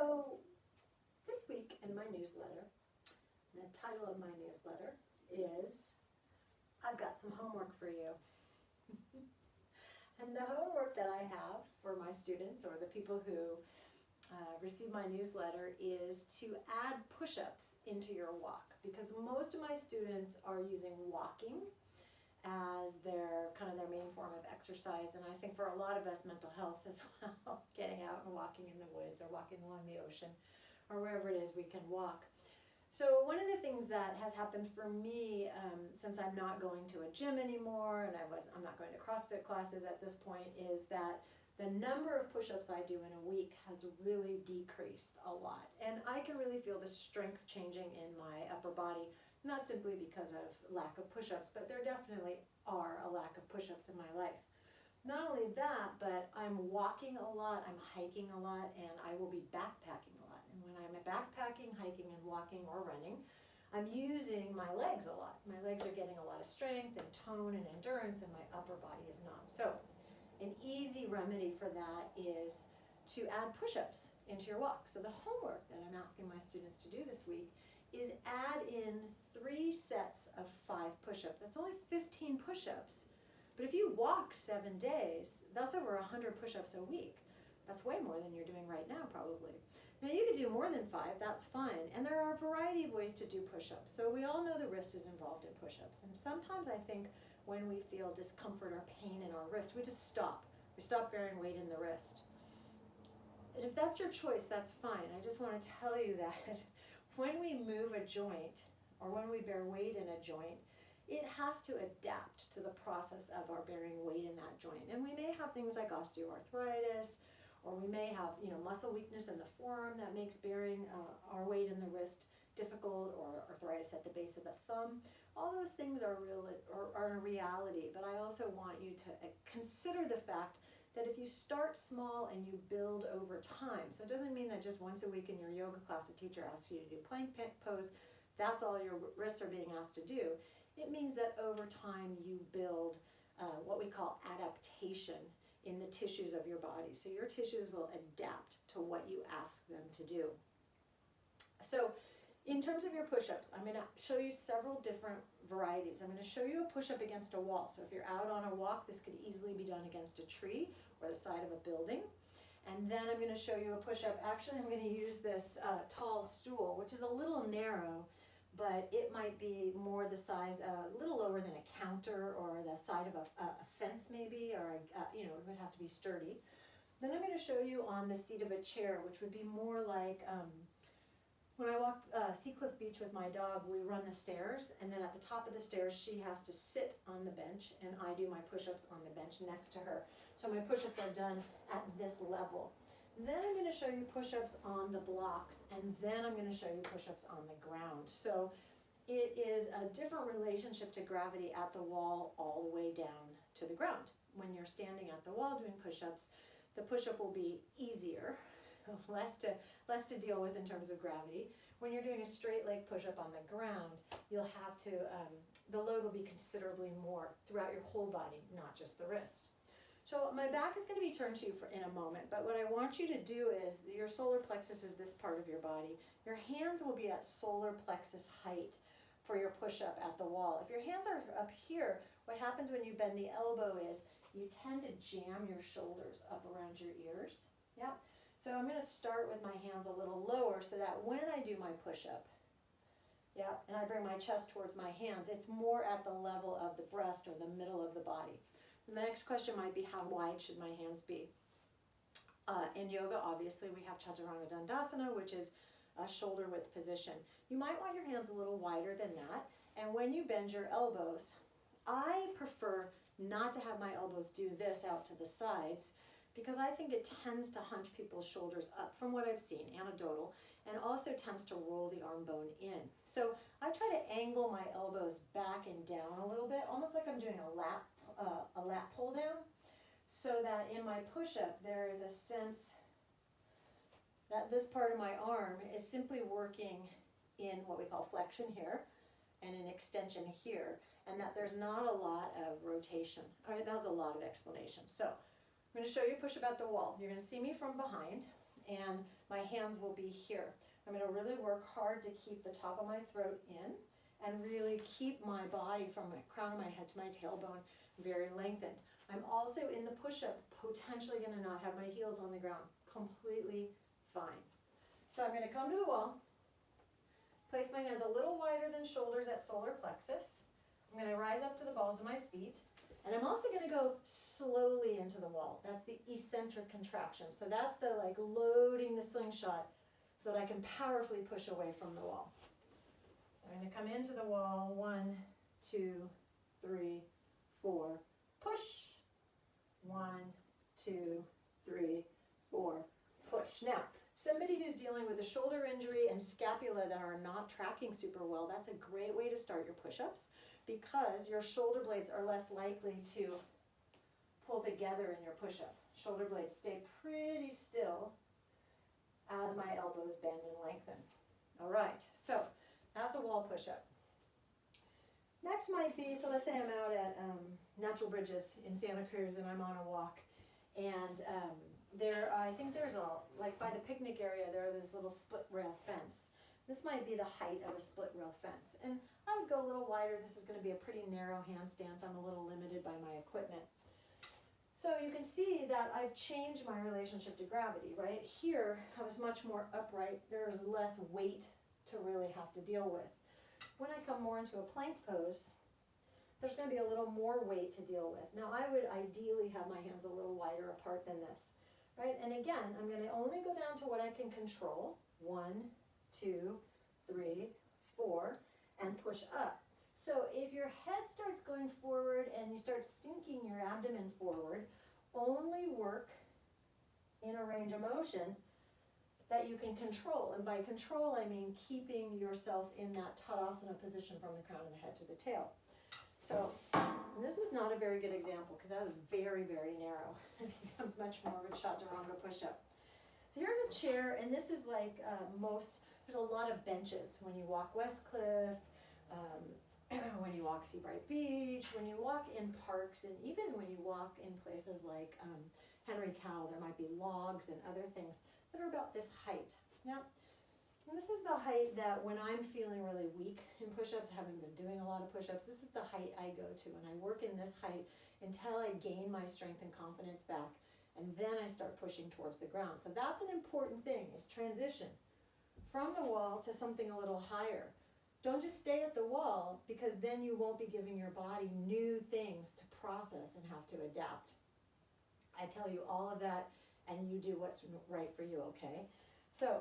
So this week in my newsletter, the title of my newsletter is, I've got some homework for you. And the homework that I have for my students or the people who receive my newsletter is to add push-ups into your walk, because most of my students are using walking as their main form of exercise, and I think for a lot of us, mental health as well, getting out and walking in the woods or walking along the ocean or wherever it is we can walk. So one of the things that has happened for me since I'm not going to a gym anymore and I'm not going to CrossFit classes at this point is that the number of push-ups I do in a week has really decreased a lot. And I can really feel the strength changing in my upper body, not simply because of lack of push-ups, but there definitely are a lack of push-ups in my life. Not only that, but I'm walking a lot, I'm hiking a lot, and I will be backpacking a lot. And when I'm backpacking, hiking, and walking or running, I'm using my legs a lot. My legs are getting a lot of strength and tone and endurance, and my upper body is not. So an easy remedy for that is to add push-ups into your walk. So the homework that I'm asking my students to do this week is add in 3 sets of 5 push-ups. That's only 15 push-ups. But if you walk 7 days, that's over 100 push-ups a week. That's way more than you're doing right now, probably. Now you could do more than 5, that's fine. And there are a variety of ways to do push-ups. So we all know the wrist is involved in push-ups. And sometimes I think when we feel discomfort or pain in our wrist, we just stop. We stop bearing weight in the wrist. And if that's your choice, that's fine. I just want to tell you that when we move a joint or when we bear weight in a joint, it has to adapt to the process of our bearing weight in that joint. And we may have things like osteoarthritis, or we may have muscle weakness in the forearm that makes bearing our weight in the wrist difficult, or arthritis at the base of the thumb. All those things are real, or are a reality, but I also want you to consider the fact that if you start small and you build over time, so it doesn't mean that just once a week in your yoga class a teacher asks you to do plank pose, that's all your wrists are being asked to do. It means that over time you build what we call adaptation in the tissues of your body. So your tissues will adapt to what you ask them to do. So in terms of your push-ups, I'm going to show you several different varieties. I'm going to show you a push-up against a wall. So if you're out on a walk, this could easily be done against a tree or the side of a building. And then I'm going to show you a push-up. Actually, I'm going to use this tall stool, which is a little narrow, but it might be more the size, a little lower than a counter or the side of a fence maybe, or it would have to be sturdy. Then I'm going to show you on the seat of a chair, which would be more like when I walk Seacliff Beach with my dog, we run the stairs, and then at the top of the stairs, she has to sit on the bench, and I do my push-ups on the bench next to her. So my push-ups are done at this level. Then I'm going to show you push-ups on the blocks, and then I'm going to show you push-ups on the ground. So it is a different relationship to gravity at the wall all the way down to the ground. When you're standing at the wall doing push-ups, the push-up will be easier, less to deal with in terms of gravity. When you're doing a straight leg push-up on the ground, you'll have to, the load will be considerably more throughout your whole body, not just the wrist. So my back is going to be turned to you in a moment, but what I want you to do is, your solar plexus is this part of your body. Your hands will be at solar plexus height for your push-up at the wall. If your hands are up here, what happens when you bend the elbow is you tend to jam your shoulders up around your ears. Yep. So I'm going to start with my hands a little lower so that when I do my push-up, and I bring my chest towards my hands, it's more at the level of the breast or the middle of the body. And the next question might be, how wide should my hands be? In yoga, obviously, we have Chaturanga Dandasana, which is a shoulder width position. You might want your hands a little wider than that. And when you bend your elbows, I prefer not to have my elbows do this out to the sides, because I think it tends to hunch people's shoulders up, from what I've seen, anecdotal, and also tends to roll the arm bone in. So I try to angle my elbows back and down a little bit, almost like I'm doing a lat pull down, so that in my push-up there is a sense that this part of my arm is simply working in what we call flexion here and an extension here, and that there's not a lot of rotation. All right, that was a lot of explanation. So I'm going to show you push-up at the wall. You're going to see me from behind, and my hands will be here. I'm going to really work hard to keep the top of my throat in and really keep my body from my crown of my head to my tailbone very lengthened. I'm also in the push-up potentially going to not have my heels on the ground. Completely fine. So I'm going to come to the wall, place my hands a little wider than shoulders at solar plexus. I'm going to rise up to the balls of my feet. And I'm also going to go slowly into the wall. That's the eccentric contraction. So that's the like loading the slingshot so that I can powerfully push away from the wall. So I'm going to come into the wall. 1, 2, 3, 4. Push. 1, 2, 3, 4. Push. Now, somebody who's dealing with a shoulder injury and scapula that are not tracking super well, that's a great way to start your push-ups, because your shoulder blades are less likely to pull together in your push-up. Shoulder blades stay pretty still as my elbows bend and lengthen. All right, so that's a wall push-up. Next might be, so let's say I'm out at Natural Bridges in Santa Cruz and I'm on a walk, and I think there's like by the picnic area, there are this little split rail fence. This might be the height of a split rail fence. And I would go a little wider. This is going to be a pretty narrow handstand, so I'm a little limited by my equipment. So you can see that I've changed my relationship to gravity, right? Here, I was much more upright. There's less weight to really have to deal with. When I come more into a plank pose, there's going to be a little more weight to deal with. Now, I would ideally have my hands a little wider apart than this, right? And again, I'm going to only go down to what I can control. 1, 2, 3, 4, and push up. So if your head starts going forward and you start sinking your abdomen forward, only work in a range of motion that you can control. And by control, I mean keeping yourself in that Tadasana position from the crown of the head to the tail. So this was not a very good example because that was very, very narrow. It becomes much more of a chaturanga push-up. So here's a chair, and this is like there's a lot of benches when you walk West Cliff, when you walk Seabright Beach, when you walk in parks, and even when you walk in places like Henry Cowell, there might be logs and other things that are about this height. Now, and this is the height that when I'm feeling really weak in push-ups, having been doing a lot of push-ups, this is the height I go to, and I work in this height until I gain my strength and confidence back, and then I start pushing towards the ground. So that's an important thing, is transition from the wall to something a little higher. Don't just stay at the wall, because then you won't be giving your body new things to process and have to adapt. I tell you all of that, and you do what's right for you, okay? So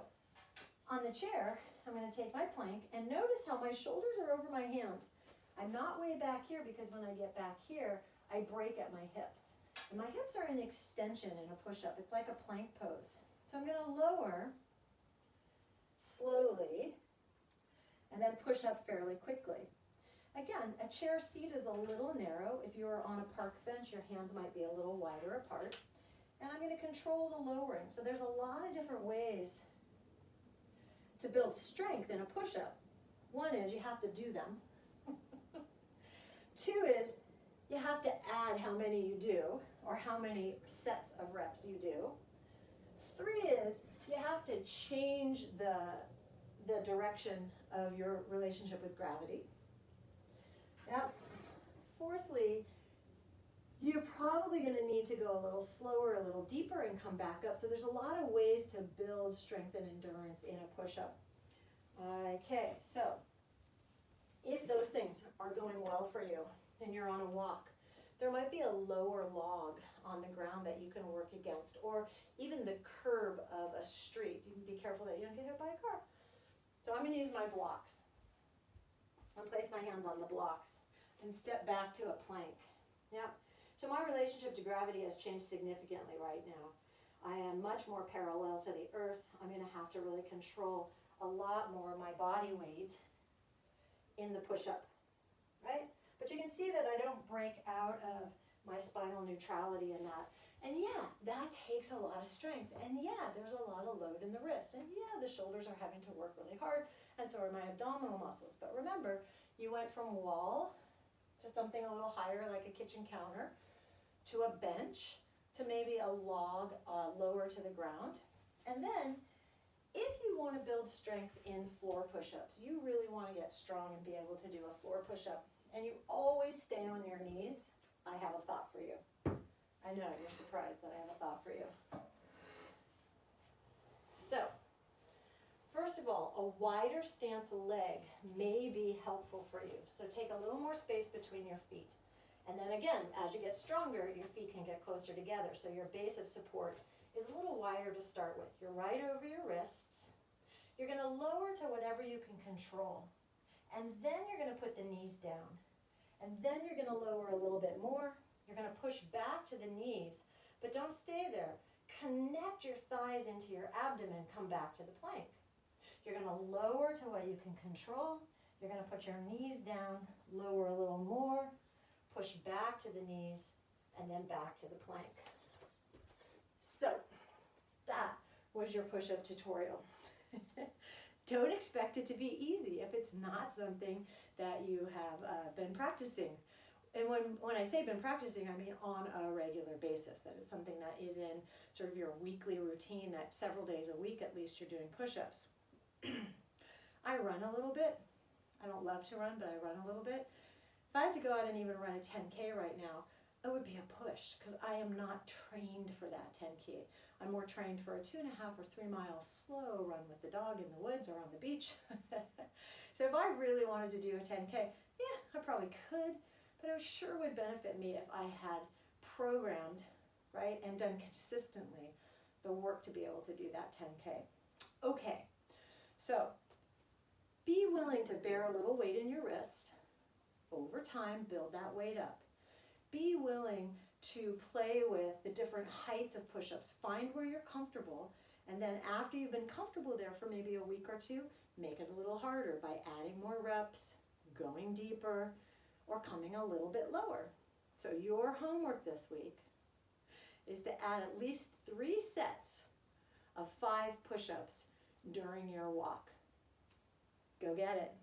on the chair, I'm going to take my plank, and notice how my shoulders are over my hands. I'm not way back here, because when I get back here, I break at my hips. And my hips are an extension in a push-up. It's like a plank pose. So I'm going to lower slowly and then push up fairly quickly. Again, a chair seat is a little narrow. If you are on a park bench, your hands might be a little wider apart. And I'm going to control the lowering. So there's a lot of different ways to build strength in a push-up. One is you have to do them. 2 is you have to add how many you do, or how many sets of reps you do. 3 is you have to change the direction of your relationship with gravity. Yep. 4thly, you're probably going to need to go a little slower, a little deeper, and come back up. So there's a lot of ways to build strength and endurance in a push-up. Okay, so if those things are going well for you and you're on a walk, there might be a lower log on the ground that you can work against, or even the curb of a street. You can be careful that you don't get hit by a car. So I'm going to use my blocks. I'll place my hands on the blocks and step back to a plank. Yeah. So my relationship to gravity has changed significantly right now. I am much more parallel to the earth. I'm going to have to really control a lot more of my body weight in the push-up, right? But you can see that I don't break out of my spinal neutrality in that. And yeah, that takes a lot of strength. And yeah, there's a lot of load in the wrists. And yeah, the shoulders are having to work really hard, and so are my abdominal muscles. But remember, you went from wall to something a little higher, like a kitchen counter, to a bench, to maybe a log lower to the ground. And then, if you want to build strength in floor push-ups, you really want to get strong and be able to do a floor push-up, and you always stay on your knees, I have a thought for you. I know, you're surprised that I have a thought for you. So, first of all, a wider stance leg may be helpful for you. So take a little more space between your feet. And then again, as you get stronger, your feet can get closer together. So your base of support is a little wider to start with. You're right over your wrists. You're going to lower to whatever you can control. And then you're going to put the knees down. And then you're going to lower a little bit more. You're going to push back to the knees, but don't stay there. Connect your thighs into your abdomen, come back to the plank. You're going to lower to what you can control. You're going to put your knees down, lower a little more, push back to the knees, and then back to the plank. So, that was your push-up tutorial. Don't expect it to be easy if it's not something that you have been practicing. And when I say been practicing, I mean on a regular basis. That is something that is in sort of your weekly routine, that several days a week at least you're doing push-ups. I run a little bit. I don't love to run, but I run a little bit. If I had to go out and even run a 10K right now, it would be a push because I am not trained for that 10K. I'm more trained for a 2.5 or 3 mile slow run with the dog in the woods or on the beach. So if I really wanted to do a 10K, yeah, I probably could, but it sure would benefit me if I had programmed, right, and done consistently the work to be able to do that 10K. Okay, so be willing to bear a little weight in your wrist. Over time, build that weight up. Be willing to play with the different heights of push-ups. Find where you're comfortable, and then after you've been comfortable there for maybe a week or two, make it a little harder by adding more reps, going deeper, or coming a little bit lower. So your homework this week is to add at least 3 sets of 5 push-ups during your walk. Go get it.